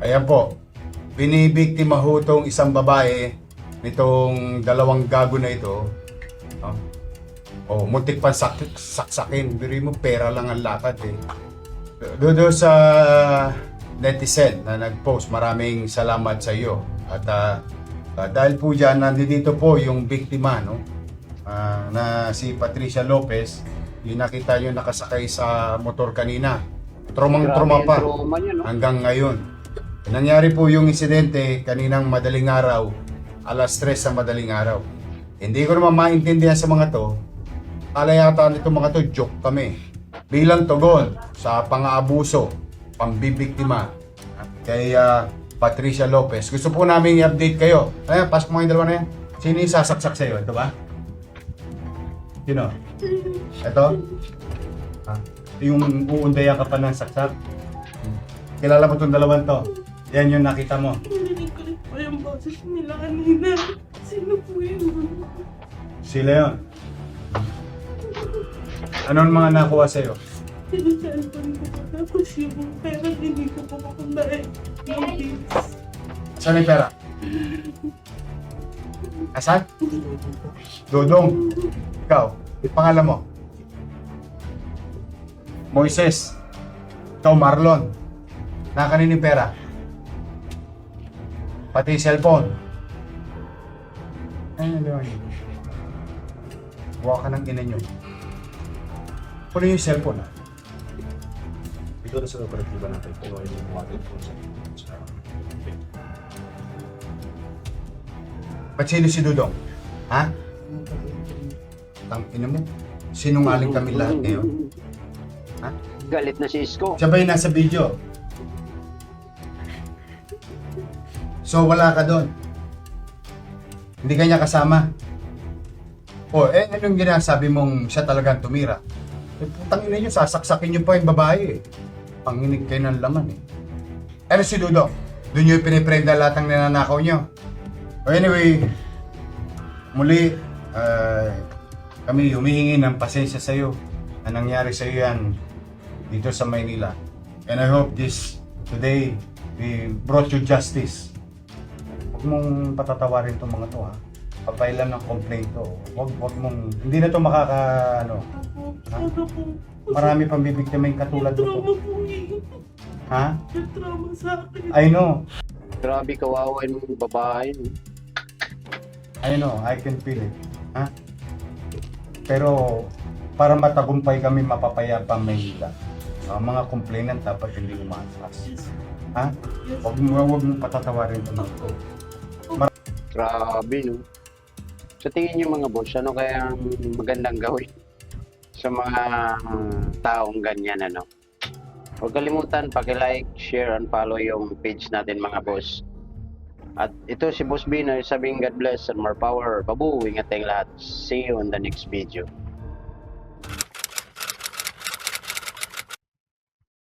Ayan po, binibiktima ho tong isang babae nitong dalawang gago na ito. No? Oh, muntik pa saksakin. Biri mo, pera lang ang lakad eh. Doon sa netizen na nag-post, maraming salamat sa iyo. At dahil po dyan, nandito po yung biktima, no? Na si Patricia Lopez, yung nakita nyo nakasakay sa motor kanina. Tromang-troma pa hanggang ngayon. Nangyari po yung insidente kaninang madaling araw, alas 3 sa madaling araw. Hindi ko naman maintindihan sa mga to. Kala yata nito mga to, joke kami. Bilang tugon sa pang-aabuso, pambibiktima kay Patricia Lopez. Gusto po namin i-update kayo. Ayan, pasok mo yung dalawa na yan. Sino yung sasaksak sa'yo? Ito ba? Sino? Ito? Yung uundayan ka pa ng saksak? Kilala mo itong dalawang to? Yan yung nakita mo. Narinig ko rin po yung boses nila kanina. Sino po yun? Sila yun. Anong mga nakuha sa'yo? Yung cellphone ko po. Tapos yung pera hindi ko po makundain. Yung tips. Saan yung pera? Asan? Dodong. Ikaw, pangalan mo? Moises. Ikaw, Marlon. Nakanin yung pera. Pati yung cellphone. Ano yun? Huwag ka ng ina nyo. Puno yung cellphone ha. Ito na sa operatiba natin kung ano yung wallet ko sa Ba't sino si Dudong? Ha? Tangina mo. Sinungaling kami lahat ngayon. Ha? Galit na si Isko. Siya ba yung nasa video? So wala ka doon. Hindi ka niya kasama. O anong ginasabi mong siya talagang tumira? Putang ina nyo, sasaksakin nyo pa yung babae eh. Panginig kayo ng laman eh. Ano si Dudong? Doon nyo piniprenda lahat ng ninanakaw nyo. Anyway, muli, kami humihingi ng pasensya sa iyo na nangyari sa iyo yan dito sa Maynila. And I hope today, we brought you justice. Huwag mong patatawarin itong mga to ha. Papailan ng complaint to. Huwag mong, hindi na to Sana po. marami pang bibiktima yung katulad mo Trauma to. po yun. Ha? Trauma sa akin. I know. Grabe kawawa yung babae. I know, I can feel it. Ha? Pero para matagumpay kami mapapayapang Maynila, ang mga complainant dapat hindi umaatras. Ha? Huwag mo patatawarin ito ng to. Grabe, no? Sa tingin niyo mga boss, ano kaya ang magandang gawin sa mga taong ganyan, ano? Huwag kalimutan, paki-like, share, and follow yung page natin mga boss. At ito si Boss Binoy, sabing God bless and more power. Babu, ingat tayong lahat. See you on the next video.